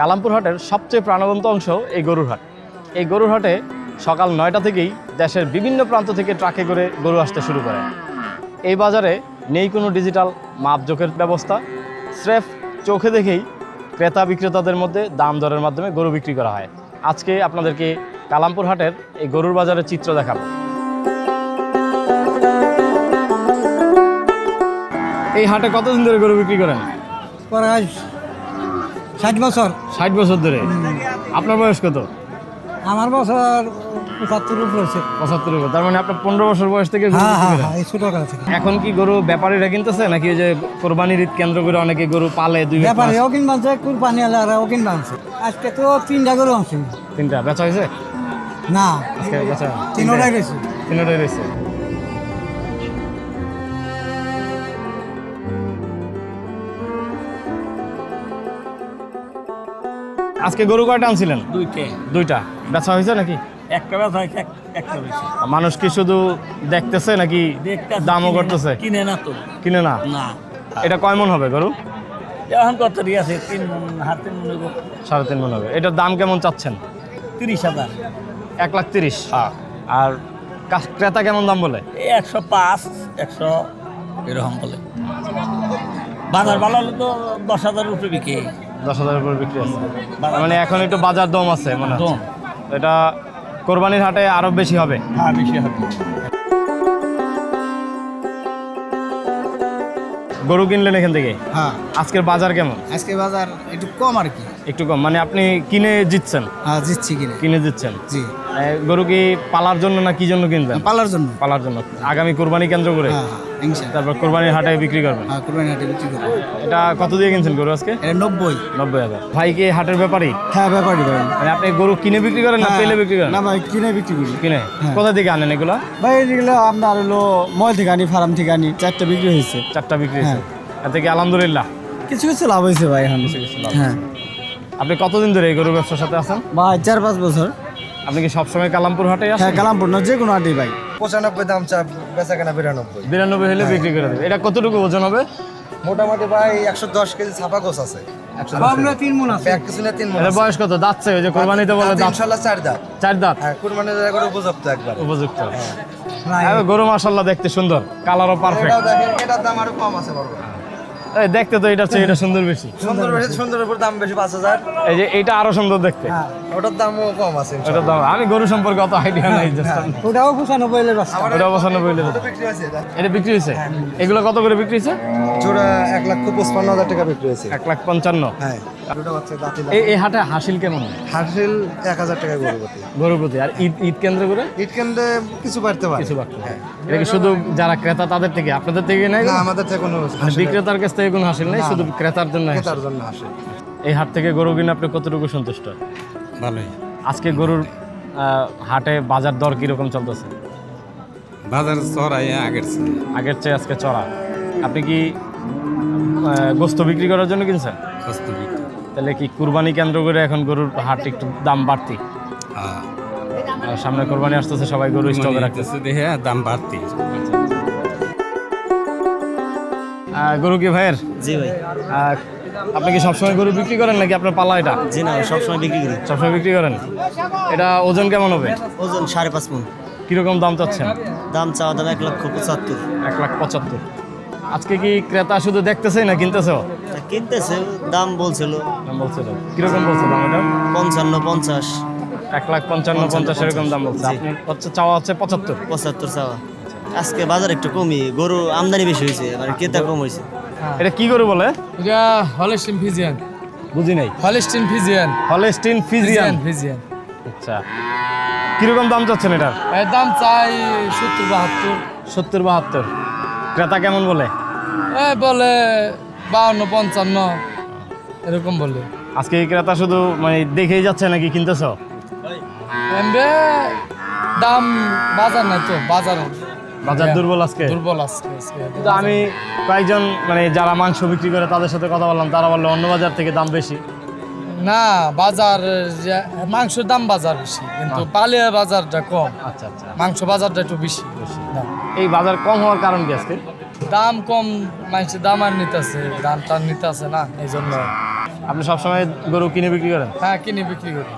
কালামপুর হাটের সবচেয়ে প্রাণবন্ত অংশ এই গরুর হাট। এই গরুর হাটে সকাল 9টা থেকেই দেশের বিভিন্ন প্রান্ত থেকে ট্রাকে করে গরু আসতে শুরু করে। এই বাজারে নেই কোনো ডিজিটাল মাপজোকের ব্যবস্থা, স্রেফ চোখে দেখেই ক্রেতা বিক্রেতাদের মধ্যে দাম দরের মাধ্যমে গরু বিক্রি করা হয়। আজকে আপনাদেরকে কালামপুর হাটের এই গরুর বাজারের চিত্র দেখাবো। এই হাটে কতদিন ধরে গরু বিক্রি করেন? প্রায় 60 বছর। 60 বছর ধরে। আপনার বয়স কত? আমার বছর 75 উপরে। 75 বছর। তার মানে আপনার 15 বছর বয়স থেকে গরু বিক্রি করেন? এই ছোটকাল থেকে। এখন কি গরু ব্যাপারীরা কিনতেছে নাকি ওই যে কোরবানির ঈদ কেন্দ্র করে অনেকে গরু পালে? ব্যাপারেও কিনবা আছে, কুরবানি আলারাও কিনবা আছে। আজকে তো 3টা গরু আছে। 3টা বেচা হয়েছে? না, আজকে বেচা 3টাই রয়েছে। 3টাই রয়েছে। আজকে গরু কয়টা আনছিলেন? দুইটা। বেচা হয়েছে নাকি? একটা বেচা হয়েছে, একটা বেশি। মানুষ কি শুধু দেখতেছে নাকি দামও করতেছে? কিনে না তো। কিনে না? না। এটা কয় মন হবে গরু? এখন কত আছে? 3 মণ, হাত 3 মণ হইব। 3.5 মন হবে। এটার দাম কেমন চাচ্ছেন? 30,000। 1,30,000। আর ক্রেতা কেমন দাম বলে? 105, 100 এরকম বলে। বাজার ভালো হলে তো 10,000 উপরে বিকে। 10,000 উপর বিক্রি আছে। মানে এখন একটু বাজার দম আছে মানে। দম। এটা কোরবানির হাটে আরো বেশি হবে। হ্যাঁ, বেশি হবে। গরু কিনলেন এখান থেকে? হ্যাঁ, আজকের বাজার কেমন? আজকে বাজার একটু কম আর কি। একটু কম মানে আপনি কিনে জিতছেন? হ্যাঁ, জিতছি কিনে। কিনে জিতছেন। জি। গরু কি পালার জন্য না কি জন্য কিনবেন? পালার জন্য। পালার জন্য। আগামী কোরবানি কেন্দ্র করে? হ্যাঁ, ইনশাআল্লাহ। তারপর কোরবানির হাটে বিক্রি করবেন? হ্যাঁ, কুরবানি হাটে বিক্রি করব। এটা কত দিয়ে কিনছেন গরু আজকে? এটা 90। 90,000। ভাই কি হাটের ব্যাপারই? হ্যাঁ, ব্যাপারই ভাই। মানে আপনি গরু কিনে বিক্রি করেন না পেলে বিক্রি করেন? না ভাই, কিনে বিক্রি করি। কিনে। হ্যাঁ। কোথা থেকে আনেন এগুলো? ভাই এগুলো আপনার হলো মল থেকে আনি, ফার্ম থেকে আনি। 4টা বিক্রি হয়েছে। 4টা বিক্রি হয়েছে। হ্যাঁ। এতে কি আলহামদুলিল্লাহ? কিছু কিছু লাভ হয়েছে ভাই এখন। কিছু কিছু লাভ হ্যাঁ আপনি কতদিন ধরে এই গরু ব্যবসার সাথে আছেন? ভাই 4-5 বছর। আপনি কি সবসময় কালামপুর হাটে আসেন? হ্যাঁ, কালামপুর না, যে কোনো হাটেই ভাই। 95 দাম চা, বেচা কেনা 92। 92 হলে বিক্রি করে দেবে। এটা কতটুকু ওজন হবে? মোটামুটি ভাই 110 কেজি ছাপা গোছ আছে। আমরা 3 মণ আছে। এক কিছু না 3 মণ এটা আছে। বয়স কত? দাঁতছে ওই যে কোরবানিতে বলে দাঁত? ইনশাআল্লাহ 4 দাঁত। 4 দাঁত। হ্যাঁ, কুরবানির জায়গা করে উপযুক্ত একবার। উপযুক্ত। গরু মাশাআল্লাহ দেখতে সুন্দর, কালারও পারফেক্ট। এটাও দেখেন, এটার দাম আরো কম আছে বড়। এই দেখতে তো এটার চেয়ে এটা সুন্দর বেশি। সুন্দর বেশি, সুন্দরের উপর দাম বেশি 5,000। এই যে এইটা আরো সুন্দর দেখতে। ওটার দামও কম আছে এটা ইনশাআল্লাহ। দাম আমি গরু সম্পর্কে অত আইডিয়া নাই। ওটাও 95 এর বাচ্চা। ওটা 95 হইলে ওটা বিক্রি হয়েছে এটা। এটা বিক্রি হয়েছে? এগুলো কত করে বিক্রি হয়েছে? জোড়া 1,55,000 টাকা বিক্রি হয়েছে। 1,55,000। হ্যাঁ, দুটো বাচ্চা দাঁতি এই হাটে হাসিল কেমন? হাসিল 1,000 টাকা গরু প্রতি। গরু প্রতি। আর ঈদ ঈদ কেন্দ্র করে ইট কেন্দ্রে কিছু বাড়তে পারে। কিছু বাড়তে হয়। এটা কি শুধু যারা ক্রেতা তাদের থেকে, আপনাদের থেকে নেই? না, আমাদের থেকে কোনো হাসিল নেই। বিক্রেতার কাছ থেকে কোনো হাসিল নেই, শুধু ক্রেতার জন্য হাসিল। তার জন্য হাসিল। এই হাট থেকে গরু কিনে আপনি কতটুকু সন্তুষ্ট? ভালোই। আজকে গরুর হাটে বাজার দর কিরকম চলতেছে? বাজার চড়াই আগের চেয়ে। আগের চেয়ে আজকে চড়া। আপনি কি গোস্ত বিক্রি করার জন্য কিনছেন? সস্ত বিক্রি। তাহলে কি কুরবানি কেন্দ্র করে এখন গরুর হাট একটু দাম বাড়তি? হ্যাঁ। আর সামনে কোরবানি আসতেছে, সবাই গরু স্টকে রাখতেছে। দেখে দাম বাড়তি। গরু কি ভাইয়ের? জি ভাই। আপনি কি সবসময় গরু বিক্রি করেন নাকি আপনার পালা এটা? জি না, সবসময় বিক্রি করি। সবসময় বিক্রি করেন। এটা ওজন কেমন হবে? ওজন 5.5 মণ। কিরকম দাম চাচ্ছেন? দাম চাওয়া দাম 1,75,000। 1,75,000। আজকে কি ক্রেতা শুধু দেখতেছে না কিনতেছে? কিনতেছে, দাম বলছিল দাম বলছিল কিরকম বলছে দাম? এটা 55, 50, 1,55,000 এরকম দাম বলছে। জি। আপনি হচ্ছে চাওয়া হচ্ছে 75। 75 চাওয়া। আজকে বাজার একটু কমই, গরু আমদানি বেশি হয়েছে, মানে ক্রেতা কম হয়েছে। এটা কি গরু বলে? এটা হলস্টিন ফিজিয়ান। বুঝি নাই। Holstein Friesian. Holstein Friesian. Friesian. আচ্ছা, কিরকম দাম চাচ্ছেন এটার? এর দাম চাই 70-72। 70-72। ক্রেতা কেমন বলে? বলে 52-55 এরকম বলে। আজকে এই ক্রেতা শুধু মানে দেখেই যাচ্ছে নাকি কিনতেছ? এমবে দাম বাজার নাই তো, বাজার দুর্বল আজকে। দুর্বল আজকে। কিন্তু আমি কয়েকজন মানে যারা মাংস বিক্রি করে তাদের সাথে কথা বললাম, তারা বললো অন্য বাজার থেকে দাম বেশি। না, বাজার মাংসের দাম বাজার বেশি, কিন্তু পালিয়া বাজারটা কম। আচ্ছা আচ্ছা। মাংস বাজারটা একটু বেশি দাম। এই বাজার কম হওয়ার কারণ কি আজকে? দাম কম, মানুষের দাম আর নিতেছে, দাম টান নিতেছে না, এই জন্য। আপনি সবসময় গরু কিনে বিক্রি করেন? হ্যাঁ, কিনে বিক্রি করি।